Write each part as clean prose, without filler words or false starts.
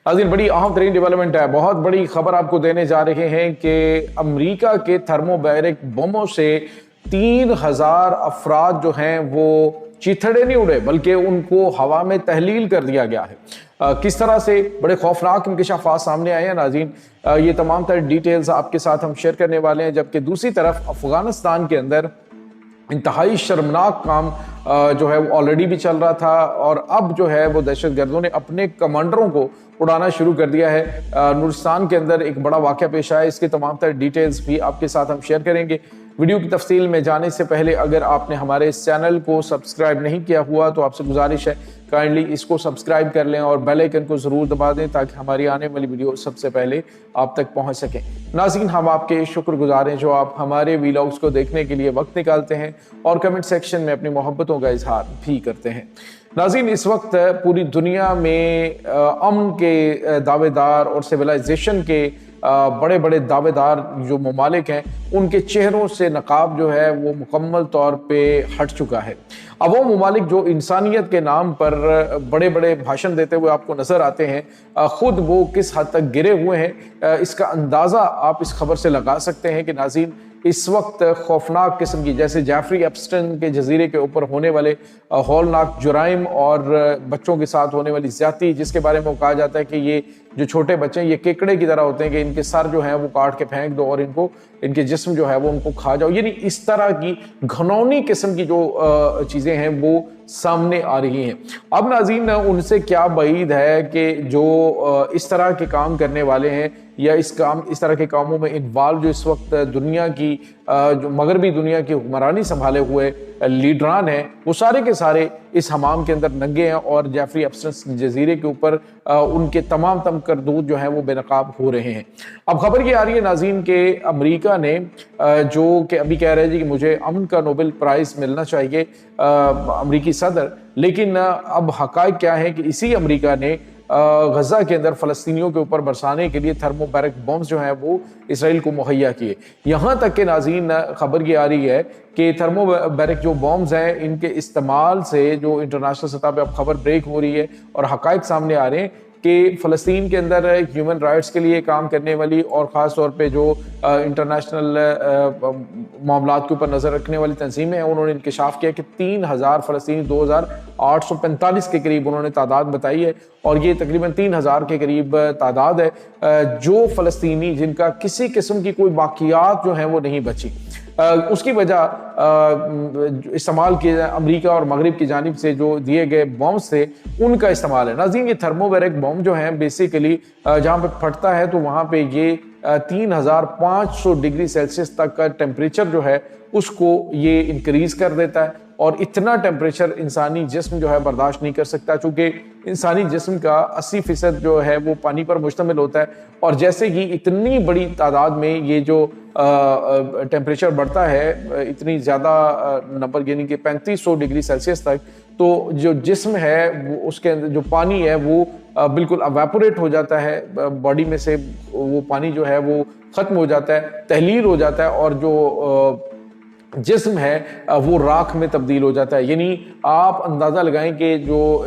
नाज़रीन, बड़ी अहम तरीन डेवलपमेंट है, बहुत बड़ी खबर आपको देने जा रहे हैं कि अमेरिका के थर्मोबैरिक बमों से 3000 अफराद जो हैं वो चिथड़े नहीं उड़े बल्कि उनको हवा में तहलील कर दिया गया है। किस तरह से बड़े खौफनाक इंकशाफात सामने आए हैं नाज़रीन, ये तमाम तरह डिटेल्स आपके साथ हम शेयर करने वाले हैं। जबकि दूसरी तरफ अफगानिस्तान के अंदर इंतहाई शर्मनाक काम जो है वो ऑलरेडी भी चल रहा था और अब जो है वो दहशतगर्दों ने अपने कमांडरों को उड़ाना शुरू कर दिया है। नूरिस्तान के अंदर एक बड़ा वाक़या पेश आया, इसके तमाम तरह डिटेल्स भी आपके साथ हम शेयर करेंगे। वीडियो की तफसील में जाने से पहले अगर आपने हमारे इस चैनल को सब्सक्राइब नहीं किया हुआ तो आपसे गुजारिश है काइंडली इसको सब्सक्राइब कर लें और बेल आइकन को ज़रूर दबा दें ताकि हमारी आने वाली वीडियो सबसे पहले आप तक पहुंच सके। नाज़रीन, हम आपके शुक्रगुजार हैं जो आप हमारे वीलॉग्स को देखने के लिए वक्त निकालते हैं और कमेंट सेक्शन में अपनी मोहब्बतों का इजहार भी करते हैं। नाज़रीन, इस वक्त पूरी दुनिया में अमन के दावेदार और सिविलाइजेशन के बड़े बड़े दावेदार जो ममालिक हैं उनके चेहरों से नकाब जो है वो मुकम्मल तौर पे हट चुका है। अब वो ममालिक जो इंसानियत के नाम पर बड़े बड़े भाषण देते हुए आपको नजर आते हैं, खुद वो किस हद तक गिरे हुए हैं इसका अंदाज़ा आप इस खबर से लगा सकते हैं कि नाज़रीन इस वक्त खौफनाक किस्म की, जैसे जेफरी एप्स्टन के जजीरे के ऊपर होने वाले हौलनाक जुराइम और बच्चों के साथ होने वाली ज्यादती, जिसके बारे में कहा जाता है कि ये जो छोटे बच्चे हैं ये केकड़े की तरह होते हैं कि इनके सर जो है वो काट के फेंक दो और इनके जिस्म जो है वो उनको खा जाओ, यानी इस तरह की घनौनी किस्म की जो चीज़ें हैं वो सामने आ रही हैं। अब नाज़रीन, उनसे क्या बईद है कि जो इस तरह के काम करने वाले हैं या इस तरह के कामों में इन्वॉल्व जो इस वक्त दुनिया की जो मगरबी दुनिया की हुक्मरानी संभाले हुए लीडरान हैं वो सारे के सारे इस हमाम के अंदर नंगे हैं और जेफरी एप्स्टन जजीरे के ऊपर उनके तमाम करतूत जो हैं वो बेनकाब हो रहे हैं। अब खबर ये आ रही है नाज़रीन के अमेरिका ने जो कि अभी कह रहे हैं कि मुझे अमन का नोबेल प्राइज़ मिलना चाहिए अमेरिकी सदर, लेकिन अब हक़ाइक़ क्या है कि इसी अमेरिका ने गजा के अंदर फ़लस्तीनियों के ऊपर बरसाने के लिए थर्मोबैरिक बम्स जो हैं वो इसराइल को मुहैया किए। यहाँ तक के नाज़रीन खबर ये आ रही है कि थर्मोबैरिक जो बॉम्ब्स हैं इनके इस्तेमाल से जो इंटरनेशनल सतह पे अब खबर ब्रेक हो रही है और हक़ाइक़ सामने आ रहे हैं कि फ़लस्तीन के अंदर ह्यूमन राइट्स के लिए काम करने वाली और ख़ास तौर पे जो इंटरनेशनल मामलात के ऊपर नज़र रखने वाली तंजीमें हैं उन्होंने इंकशाफ किया कि 3000 फ़लस्तीनी 2845 के करीब उन्होंने तादाद बताई है और ये तकरीबन 3000 के करीब तादाद है जो फ़लस्तीनी जिनका किसी किस्म की कोई बाक़ियात जो हैं वो नहीं बची। उसकी वजह इस्तेमाल किए अमेरिका और मगरिब की जानिब से जो दिए गए बॉम्ब्स थे उनका इस्तेमाल है। नाज़रीन, ये थर्मोबैरिक बॉम्ब जो हैं बेसिकली जहाँ पे फटता है तो वहाँ पे ये 3500 डिग्री सेल्सियस तक का टेम्परेचर जो है उसको ये इंक्रीज कर देता है और इतना टेम्परेचर इंसानी जिस्म जो है बर्दाश्त नहीं कर सकता, चूँकि इंसानी जिस्म का 80% जो है वो पानी पर मुश्तमिल होता है और जैसे कि इतनी बड़ी तादाद में ये जो टेम्परेचर बढ़ता है इतनी ज़्यादा नंबर यानी कि 3500 डिग्री सेल्सियस तक, तो जो जिस्म है वो उसके अंदर जो पानी है वो बिल्कुल अवेपोरेट हो जाता है, बॉडी में से वो पानी जो है वो ख़त्म हो जाता है, तहलील हो जाता है और जो जिस्म है वो राख में तब्दील हो जाता है। यानी आप अंदाज़ा लगाएं कि जो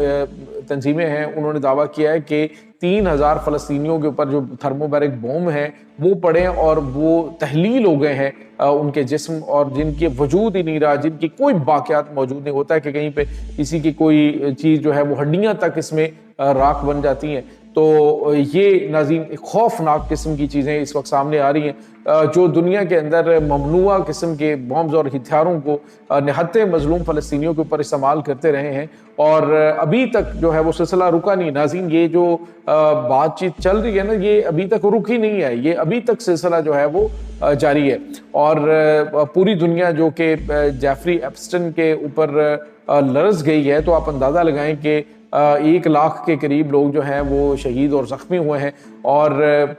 तंजीमें हैं उन्होंने दावा किया है कि 3000 फ़लस्तीनियों के ऊपर जो थर्मोबैरिक बॉम्ब हैं वो पड़े और वो तहलील हो गए हैं उनके जिस्म और जिनके वजूद ही नहीं रहा, जिनकी कोई बाक़ियात मौजूद नहीं होता है कि कहीं पे किसी की कोई चीज़ जो है वो हड्डियाँ तक इसमें राख बन जाती हैं। तो ये नाज़रीन खौफनाक किस्म की चीज़ें इस वक्त सामने आ रही हैं जो दुनिया के अंदर ममनुआ किस्म के बॉम्ब्स और हथियारों को निहत्ते मजलूम फ़लस्तीनियों के ऊपर इस्तेमाल करते रहे हैं और अभी तक जो है वो सिलसिला रुका नहीं। नाज़रीन, ये जो बातचीत चल रही है ना ये अभी तक रुकी नहीं है, ये अभी तक सिलसिला जो है वो जारी है और पूरी दुनिया जो कि जेफरी एप्स्टन के ऊपर लरस गई है, तो आप अंदाज़ा लगाएं कि 1 लाख के करीब लोग जो हैं वो शहीद और ज़ख्मी हुए हैं और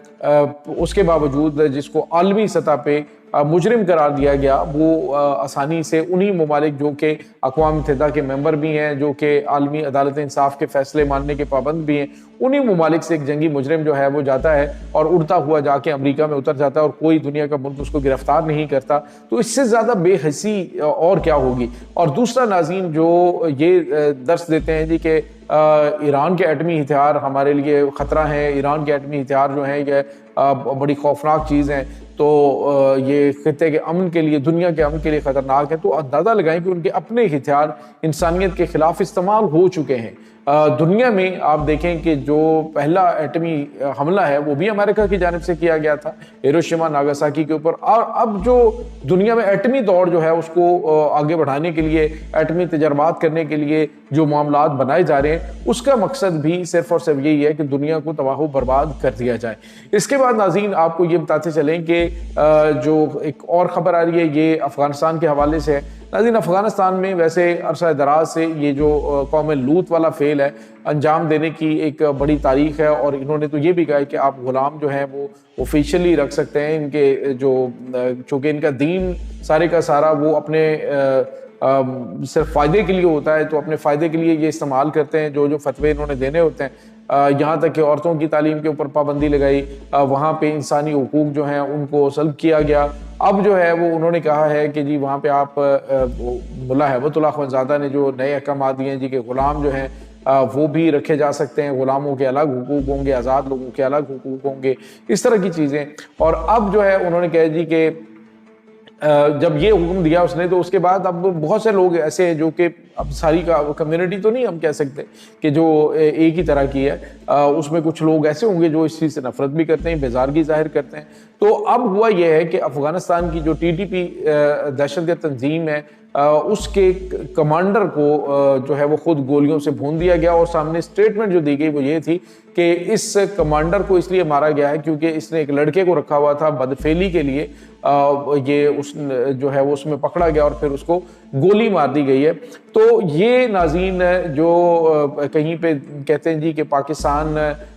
उसके बावजूद जिसको आलमी सतह पे मुजरिम करार दिया गया, वो आसानी से उन्हीं ममालिक जो कि अक़वाम मुत्तहिदा के मेंबर भी हैं, जो कि आलमी अदालत इंसाफ के फैसले मानने के पाबंद भी हैं, उन्हीं ममालिक से एक जंगी मुजरिम जो है वो जाता है और उड़ता हुआ जाके अमेरिका में उतर जाता है और कोई दुनिया का मुल्क उसको गिरफ्तार नहीं करता। तो इससे ज़्यादा बेहसी और क्या होगी। और दूसरा नाज़रीन जो ये दर्स देते हैं जी कि ईरान के एटमी हथियार हमारे लिए ख़तरा है, ईरान के एटमी हथियार जो हैं ये बड़ी खौफनाक चीज़ हैं, तो ये खित्ते के अमन के लिए, दुनिया के अमन के लिए ख़तरनाक है। तो अंदाज़ा लगाएं कि उनके अपने हथियार इंसानियत के ख़िलाफ़ इस्तेमाल हो चुके हैं। दुनिया में आप देखें कि जो पहला एटमी हमला है वो भी अमेरिका की जानिब से किया गया था, हिरोशिमा नागासाकी के ऊपर। और अब जो दुनिया में एटमी दौड़ जो है उसको आगे बढ़ाने के लिए, एटमी तजर्बात करने के लिए जो मामलात बनाए जा रहे हैं, उसका मकसद भी सिर्फ और सिर्फ यही है कि दुनिया को तबाह बर्बाद कर दिया जाए। इसके बाद नाज़रीन आपको ये बताते चलें कि जो एक और ख़बर आ रही है ये अफ़गानिस्तान के हवाले से है। नाज़रीन अफ़गानिस्तान में वैसे अरसा दराज से ये जो कौम लूत वाला फेल है अंजाम देने की एक बड़ी तारीख है, और इन्होंने तो ये भी कहा है कि आप गुलाम जो हैं वो ऑफिशियली रख सकते हैं। इनके जो चूँकि इनका दीन सारे का सारा वो अपने सिर्फ फ़ायदे के लिए होता है, तो अपने फ़ायदे के लिए ये इस्तेमाल करते हैं जो फतवे इन्होंने देने होते हैं। यहाँ तक कि औरतों की तालीम के ऊपर पाबंदी लगाई, वहाँ पे इंसानी हुकूक जो हैं उनको सल्ब किया गया। अब जो है वो उन्होंने कहा है कि जी वहाँ पे आप मुल्ला हैबतुल्लाह अख़वंज़ादा ने जो नए अहकाम दिए हैं जी कि ग़ुलाम जो हैं वो भी रखे जा सकते हैं, ग़ुलामों के अलग हुकूक होंगे, आज़ाद लोगों के अलग हुकूक होंगे, इस तरह की चीज़ें। और अब जो है उन्होंने कहा जी कि जब ये हुक्म दिया उसने, तो उसके बाद अब बहुत से लोग ऐसे हैं जो कि अब सारी का कम्युनिटी तो नहीं हम कह सकते कि जो एक ही तरह की है, उसमें कुछ लोग ऐसे होंगे जो इस चीज़ से नफरत भी करते हैं, बेजारगी जाहिर करते हैं। तो अब हुआ यह है कि अफ़गानिस्तान की जो TTP दहशतगर्द तंजीम है उसके कमांडर को जो है वो खुद गोलियों से भून दिया गया, और सामने स्टेटमेंट जो दी गई वो ये थी कि इस कमांडर को इसलिए मारा गया है क्योंकि इसने एक लड़के को रखा हुआ था बदफेली के लिए, ये उस जो है वो उसमें पकड़ा गया और फिर उसको गोली मार दी गई है। तो ये नाज़रीन जो कहीं पे कहते हैं जी कि पाकिस्तान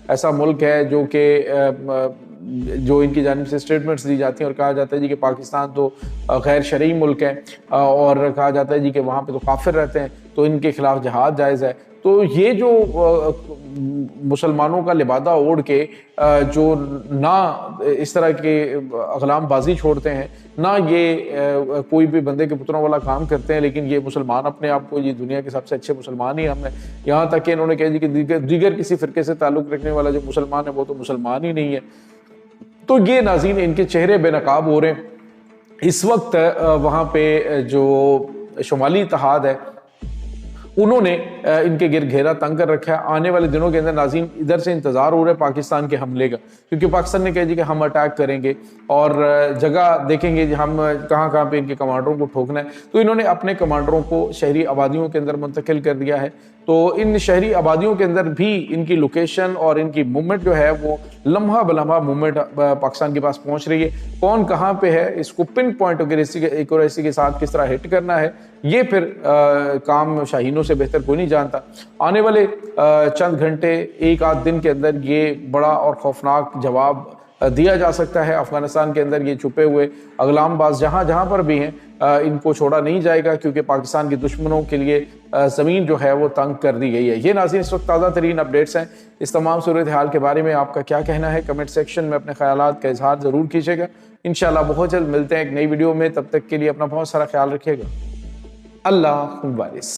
ऐसा मुल्क है जो कि जो इनकी जानिब से स्टेटमेंट्स दी जाती हैं और कहा जाता है जी कि पाकिस्तान तो गैर शरई मुल्क है, और कहा जाता है जी कि वहाँ पे तो काफिर रहते हैं, तो इनके खिलाफ जहाद जायज़ है। तो ये जो मुसलमानों का लिबादा ओढ़ के जो ना इस तरह के अगलाम बाजी छोड़ते हैं, ना ये कोई भी बंदे के पुत्रों वाला काम करते हैं, लेकिन ये मुसलमान अपने आप को ये दुनिया के सबसे अच्छे मुसलमान ही हम हैं। यहाँ तक कि इन्होंने कहा जी कि दीगर किसी फ़िरके से ताल्लुक़ रखने वाला जो मुसलमान है वो तो मुसलमान ही नहीं है। तो ये नाज़रीन इनके चेहरे बेनकाब हो रहे हैं। इस वक्त वहाँ पे जो शुमाली इत्तेहाद है उन्होंने इनके गिर घेरा तंग कर रखा है। आने वाले दिनों के अंदर नाज़रीन इधर से इंतज़ार हो रहा है पाकिस्तान के हमले का, क्योंकि पाकिस्तान ने कहा जी कि हम अटैक करेंगे और जगह देखेंगे जी हम कहाँ पे इनके कमांडरों को ठोकना है। तो इन्होंने अपने कमांडरों को शहरी आबादियों के अंदर मुंतकिल कर दिया है। तो इन शहरी आबादियों के अंदर भी इनकी लोकेशन और इनकी मूवमेंट जो है वो लम्हा बलम्हा मूवमेंट पाकिस्तान के पास पहुंच रही है। कौन कहाँ पे है इसको पिन पॉइंट एक्यूरेसी के साथ किस तरह हिट करना है, ये फिर काम शाहीनों से बेहतर कोई नहीं जानता। आने वाले चंद घंटे एक आध दिन के अंदर ये बड़ा और खौफनाक जवाब दिया जा सकता है। अफगानिस्तान के अंदर ये छुपे हुए अगलामबाज जहाँ पर भी हैं इनको छोड़ा नहीं जाएगा, क्योंकि पाकिस्तान के दुश्मनों के लिए ज़मीन जो है वो तंग कर दी गई है। ये नाज़रीन इस वक्त ताज़ा तरीन अपडेट्स हैं। इस तमाम सूरत हाल के बारे में आपका क्या कहना है, कमेंट सेक्शन में अपने ख्यालात का इजहार ज़रूर कीजिएगा। इंशाअल्लाह बहुत जल्द मिलते हैं एक नई वीडियो में। तब तक के लिए अपना बहुत सारा ख्याल रखिएगा। अल्लाह हुफ़िज़।